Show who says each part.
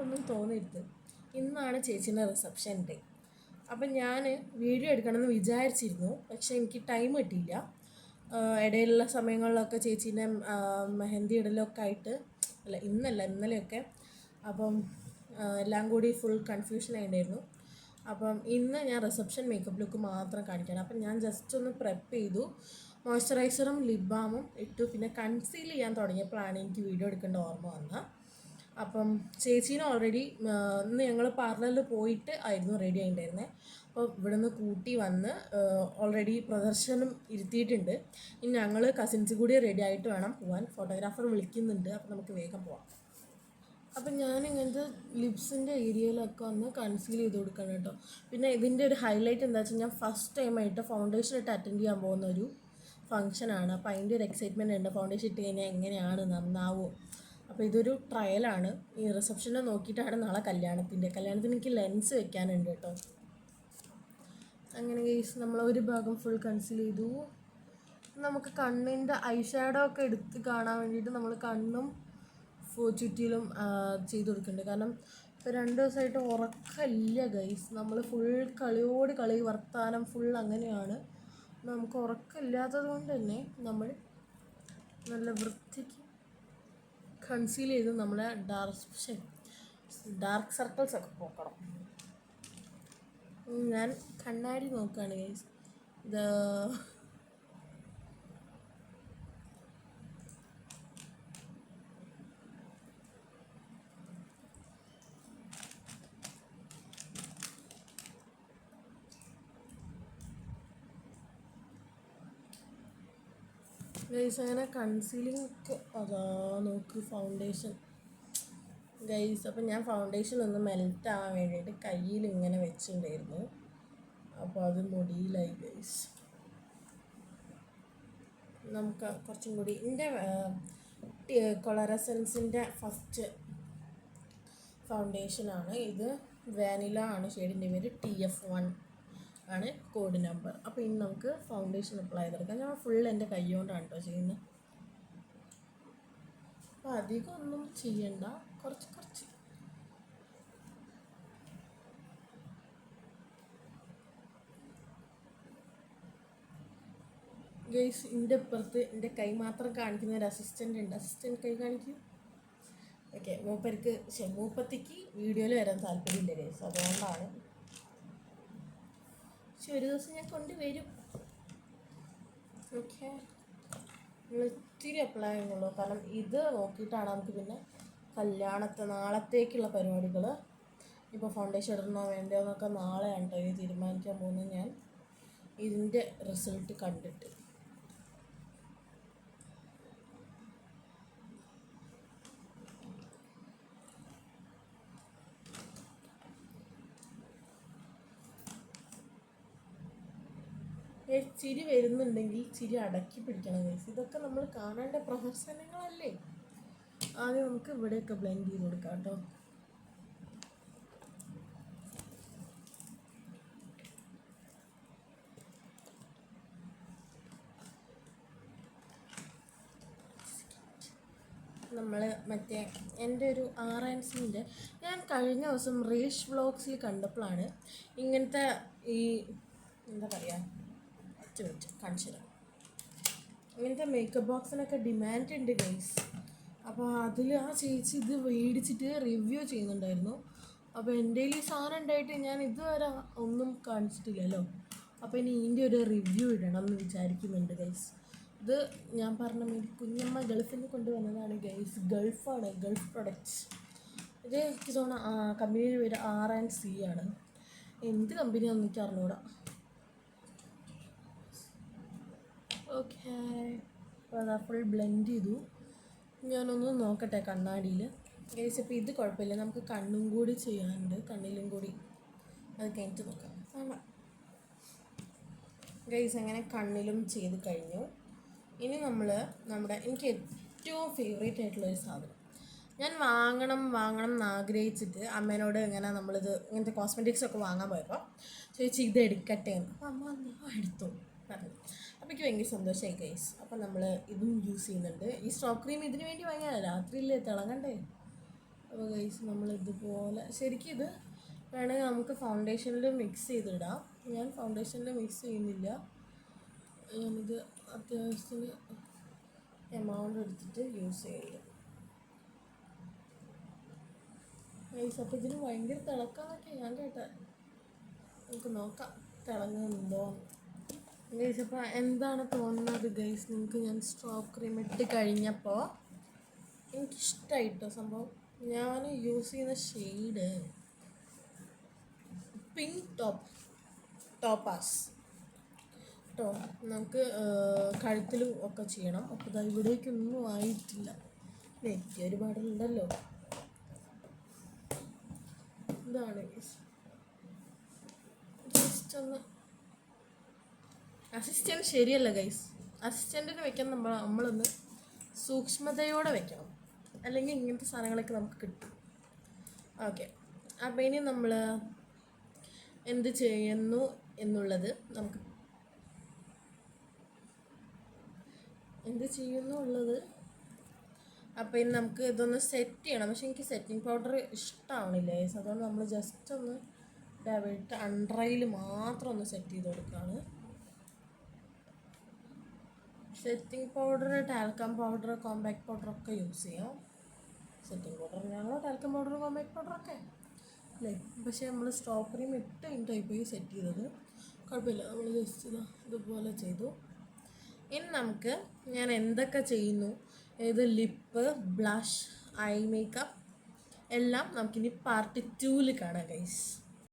Speaker 1: അതുകൊണ്ടൊന്നും തോന്നരുത്. ഇന്നാണ് ചേച്ചീൻ്റെ റിസപ്ഷൻ ഡേ. അപ്പം ഞാൻ വീഡിയോ എടുക്കണമെന്ന് വിചാരിച്ചിരുന്നു, പക്ഷേ എനിക്ക് ടൈം കിട്ടിയില്ല. ഇടയിലുള്ള സമയങ്ങളിലൊക്കെ ചേച്ചീൻ്റെ മെഹന്തി ഇടലൊക്കെ ആയിട്ട്, അല്ല ഇന്നല്ല ഇന്നലെയൊക്കെ, അപ്പം എല്ലാം കൂടി ഫുൾ കൺഫ്യൂഷൻ ആയിട്ടുണ്ടായിരുന്നു. അപ്പം ഇന്ന് ഞാൻ റിസപ്ഷൻ മേക്കപ്പ് ലുക്ക് മാത്രം കാണിക്കണം. അപ്പം ഞാൻ ജസ്റ്റ് ഒന്ന് പ്രെപ്പ് ചെയ്തു, മോയ്സ്ചറൈസറും ലിപ് ബാമും ഇട്ടു. പിന്നെ കൺസീൽ ചെയ്യാൻ തുടങ്ങിയപ്പോഴാണ് എനിക്ക് വീഡിയോ എടുക്കേണ്ട ഓർമ്മ വന്നത്. അപ്പം ചേച്ചീനെ ഓൾറെഡി ഇന്ന് ഞങ്ങൾ പാർലറിൽ പോയിട്ട് ആയിരുന്നു റെഡി ആയിട്ടുണ്ടായിരുന്നത്. അപ്പോൾ ഇവിടെ നിന്ന് കൂട്ടി വന്ന് ഓൾറെഡി പ്രദർശനം ഇരുത്തിയിട്ടുണ്ട്. ഇനി ഞങ്ങൾ കസിൻസ് കൂടി റെഡി ആയിട്ട് വേണം പോകാൻ. ഫോട്ടോഗ്രാഫർ വിളിക്കുന്നുണ്ട്, അപ്പോൾ നമുക്ക് വേഗം പോവാം. അപ്പം ഞാനിങ്ങനത്തെ ലിപ്സിൻ്റെ ഏരിയയിലൊക്കെ ഒന്ന് കൺസീൽ ചെയ്ത് കൊടുക്കണം കേട്ടോ. പിന്നെ ഇതിൻ്റെ ഒരു ഹൈലൈറ്റ് എന്താ വെച്ചാൽ, ഞാൻ ഫസ്റ്റ് ടൈമായിട്ട് ഫൗണ്ടേഷൻ ഇട്ട് അറ്റൻഡ് ചെയ്യാൻ പോകുന്ന ഒരു ഫംഗ്ഷനാണ്. അപ്പോൾ അതിൻ്റെ ഒരു എക്സൈറ്റ്മെൻറ്റ് ഉണ്ട്. ഫൗണ്ടേഷൻ ഇട്ട് കഴിഞ്ഞാൽ എങ്ങനെയാണ്, നന്നാവോ. അപ്പോൾ ഇതൊരു ട്രയലാണ്. ഈ റിസപ്ഷനെ നോക്കിയിട്ടാണ് നാളെ കല്യാണത്തിന് എനിക്ക് ലെൻസ് വെക്കാനുണ്ട് കേട്ടോ. അങ്ങനെ ഗൈസ് നമ്മൾ ഒരു ഭാഗം ഫുൾ കൺസീൽ ചെയ്തു. നമുക്ക് കണ്ണിൻ്റെ ഐ ഷാഡോ ഒക്കെ എടുത്ത് കാണാൻ വേണ്ടിയിട്ട് നമ്മൾ കണ്ണും ചുറ്റിലും ചെയ്ത് കൊടുക്കുന്നുണ്ട്. കാരണം ഇപ്പോൾ 2 ദിവസമായിട്ട് ഉറക്കമില്ല ഗൈസ്. നമ്മൾ ഫുൾ കളി വർത്താനം ഫുൾ അങ്ങനെയാണ്. നമുക്ക് ഉറക്കമില്ലാത്തത് കൊണ്ട് തന്നെ നമ്മൾ നല്ല വൃത്തിക്ക് കൺസീൽ ചെയ്ത് നമ്മളെ ഡാർക്ക് സർക്കിൾസ് ഒക്കെ പോക്കണം. ഞാൻ കണ്ണാടി നോക്കുകയാണ് ഗൈസ്. ഗൈസ് അങ്ങനെ കൺസീലിംഗ് ഒക്കെ അതാ നോക്ക് ഫൗണ്ടേഷൻ ഗൈസ്. അപ്പം ഞാൻ ഫൗണ്ടേഷൻ ഒന്ന് മെൽറ്റ് ആവാൻ വേണ്ടിയിട്ട് കയ്യിൽ ഇങ്ങനെ വെച്ചിട്ടുണ്ടായിരുന്നു. അപ്പോൾ അത് മുടിയിലായി ഗൈസ്. നമുക്ക് കുറച്ചും കൂടി എൻ്റെ കൊളറസെൻസിൻ്റെ ഫസ്റ്റ് ഫൗണ്ടേഷനാണ് ഇത്. വാനില ആണ് ഷെയ്ഡിൻ്റെ പേര്. TF1 ആണ് കോഡ് നമ്പർ. അപ്പോൾ ഇനി നമുക്ക് ഫൗണ്ടേഷൻ അപ്ലൈ ചെയ്തെടുക്കാം. ഞാൻ ഫുൾ എൻ്റെ കൈ കൊണ്ടാണ് കേട്ടോ ചെയ്യുന്നത്. അപ്പോൾ അധികം ഒന്നും ചെയ്യണ്ട, കുറച്ച് ഗൈസ്. എൻ്റെ അപ്പുറത്ത് എൻ്റെ കൈ മാത്രം കാണിക്കുന്ന ഒരു അസിസ്റ്റൻ്റ് ഉണ്ട്. അസിസ്റ്റൻ്റ് കൈ കാണിക്കും. ഓക്കെ, മൂപ്പത്തിക്ക് വീഡിയോയിൽ വരാൻ താല്പര്യമില്ല ഗൈസ്, അതുകൊണ്ടാണ്. പക്ഷെ ഒരു ദിവസം ഞാൻ കൊണ്ടുവരും. ഓക്കെ, ഇത്തിരി അപ്ലൈ ചെയ്യുന്നുള്ളൂ. കാരണം ഇത് നോക്കിയിട്ടാണ് നമുക്ക് പിന്നെ നാളത്തേക്കുള്ള പരിപാടികൾ, ഇപ്പോൾ ഫൗണ്ടേഷൻ ഇടണോ വേണ്ടോ എന്നൊക്കെ നാളെയാണ് കേട്ടോ ഇത് തീരുമാനിക്കാൻ പോകുന്നത് ഞാൻ, ഇതിൻ്റെ റിസൾട്ട് കണ്ടിട്ട്. ചിരി വരുന്നുണ്ടെങ്കിൽ ചിരി അടക്കി പിടിക്കണം ഗൈസ്. ഇതൊക്കെ നമ്മൾ കാണേണ്ട പ്രഹസനങ്ങളല്ലേ. ആദ്യം നമുക്ക് ഇവിടെയൊക്കെ ബ്ലെൻഡ് ചെയ്ത് കൊടുക്കാം കേട്ടോ. നമ്മൾ മറ്റേ എൻ്റെ ഒരു ആറാൻസിൻ്റെ ഞാൻ കഴിഞ്ഞ ദിവസം റീൽസ് വ്ളോഗ്സിൽ കണ്ടപ്പോഴാണ് ഇങ്ങനത്തെ ഈ എന്താ പറയുക, കാണിച്ചു തരാം. ഇങ്ങനത്തെ മേക്കപ്പ് ബോക്സിനൊക്കെ ഡിമാൻഡ് ഉണ്ട് ഗൈസ്. അപ്പോൾ അതിൽ ആ ചേച്ചി ഇത് മേടിച്ചിട്ട് റിവ്യൂ ചെയ്യുന്നുണ്ടായിരുന്നു. അപ്പോൾ എൻ്റെ ഈ സാധനം ഉണ്ടായിട്ട് ഞാൻ ഇതുവരെ ഒന്നും കാണിച്ചിട്ടില്ലല്ലോ. അപ്പോൾ ഇനി ഇതിൻ്റെ ഒരു റിവ്യൂ ഇടണം എന്ന് വിചാരിക്കുന്നുണ്ട് ഗൈസ്. ഇത് ഞാൻ പറഞ്ഞ കുഞ്ഞമ്മ ഗൾഫിൽ നിന്ന് കൊണ്ടുവന്നതാണ് ഗൈസ്. Gulf products. ഇത് എനിക്ക് തോന്നുന്നു കമ്പനിയുടെ പേര് R&C ആണ്. എന്ത് കമ്പനിയാണെന്ന് എനിക്ക് അറിഞ്ഞൂടാ. ഓക്കെ, അപ്പോൾ അതാ ഫുൾ ബ്ലെൻഡ് ചെയ്തു. ഞാനൊന്ന് നോക്കട്ടെ കണ്ണാടിയിൽ ഗൈസ്. ഇപ്പോൾ ഇത് കുഴപ്പമില്ല, നമുക്ക് കണ്ണും കൂടി ചെയ്യാനുണ്ട്. കണ്ണിലും കൂടി അത് കഴിഞ്ഞിട്ട് നോക്കാം. ഗൈസ് അങ്ങനെ കണ്ണിലും ചെയ്ത് കഴിഞ്ഞു. ഇനി എനിക്ക് ഏറ്റവും ഫേവറേറ്റ് ആയിട്ടുള്ളൊരു സാധനം ഞാൻ വാങ്ങണം എന്ന് ആഗ്രഹിച്ചിട്ട് അമ്മേനോട് ഇങ്ങനെ ഇങ്ങനത്തെ കോസ്മെറ്റിക്സൊക്കെ വാങ്ങാൻ പോയപ്പോൾ ചോദിച്ചു ഇത് എടുക്കട്ടെ എന്ന്. അപ്പോൾ അമ്മ എടുത്തു പറഞ്ഞു. അപ്പോൾ എനിക്ക് ഭയങ്കര സന്തോഷമായി ഗൈസ്. അപ്പോൾ നമ്മൾ ഇതും യൂസ് ചെയ്യുന്നുണ്ട്. ഈ സ്ട്രോക്ക് ക്രീം ഇതിന് വേണ്ടി വാങ്ങിയാൽ രാത്രിയിൽ തിളങ്ങണ്ടേ. അപ്പോൾ ഗൈസ് നമ്മളിതുപോലെ ശരിക്കും ഇത് വേണമെങ്കിൽ നമുക്ക് ഫൗണ്ടേഷനിൽ മിക്സ് ചെയ്തിടാം. ഞാൻ ഫൗണ്ടേഷനിൽ മിക്സ് ചെയ്യുന്നില്ല. ഞാനിത് അത്യാവശ്യത്തിന് എമൗണ്ട് എടുത്തിട്ട് യൂസ് ചെയ്യും ഗൈസ്. അപ്പോൾ ഇതിന് ഭയങ്കര തിളക്കാന്നൊക്കെ ഞാൻ കേട്ടെ. നമുക്ക് നോക്കാം തിളങ്ങുന്നുണ്ടോ ഗൈസ്. അപ്പോൾ എന്താണ് തോന്നുന്നത് ഗൈസ് നിങ്ങൾക്ക്? ഞാൻ സ്ട്രോബ് ക്രീം ഇട്ട് കഴിഞ്ഞപ്പോൾ എനിക്കിഷ്ടമായിട്ടോ സംഭവം. ഞാൻ യൂസ് ചെയ്യുന്ന ഷെയ്ഡ് പിങ്ക് ടോപ്പാസ് കേട്ടോ. നമുക്ക് കഴുത്തിലും ഒക്കെ ചെയ്യണം. അപ്പോൾ ഇതാ ഇവിടേക്കൊന്നും ആയിട്ടില്ല. നെറ്റി ഒരുപാടുണ്ടല്ലോ. ഇതാണ് ജസ്റ്റ് ഒന്ന് അസിസ്റ്റൻറ്റ് ശരിയല്ല ഗൈസ്. അസിസ്റ്റൻറ്റിന് വെക്കാൻ നമ്മളൊന്ന് സൂക്ഷ്മതയോടെ വെക്കണം, അല്ലെങ്കിൽ ഇങ്ങനത്തെ സാധനങ്ങളൊക്കെ നമുക്ക് കിട്ടും. ഓക്കെ, അപ്പോൾ ഇനി നമ്മൾ എന്ത് ചെയ്യുന്നു എന്നുള്ളത് അപ്പോൾ ഇനി നമുക്ക് ഇതൊന്ന് സെറ്റ് ചെയ്യണം. പക്ഷെ എനിക്ക് സെറ്റിംഗ് പൗഡർ ഇഷ്ടമാവണില്ല ഗൈസ്. അതുകൊണ്ട് നമ്മൾ ജസ്റ്റ് ഒന്ന് ഇട്ട് അണ്ടറയിൽ മാത്രം ഒന്ന് സെറ്റ് ചെയ്ത് കൊടുക്കുകയാണ്. Setting powder, talcum powder, compact പൗഡറൊക്കെ യൂസ് ചെയ്യാം. സെറ്റിംഗ് പൗഡർ ഞങ്ങൾ ടാൽക്കം പൗഡർ, കോമ്പാക്ട് പൗഡറൊക്കെ അല്ലേ. പക്ഷേ നമ്മൾ സ്ട്രോബ് ക്രീം ഇട്ട് ഈ ടൈപ്പ് സെറ്റ് ചെയ്തത് കുഴപ്പമില്ല. നമ്മൾ ജസ്റ്റ് ഇതുപോലെ ചെയ്തു. ഇനി നമുക്ക് ഞാൻ എന്തൊക്കെ ചെയ്യുന്നു, ഏത് ലിപ്പ്, ബ്ലഷ്, ഐ മേക്കപ്പ് എല്ലാം നമുക്കിനി പാർട്ട് 2 കാണാം ഗൈസ്.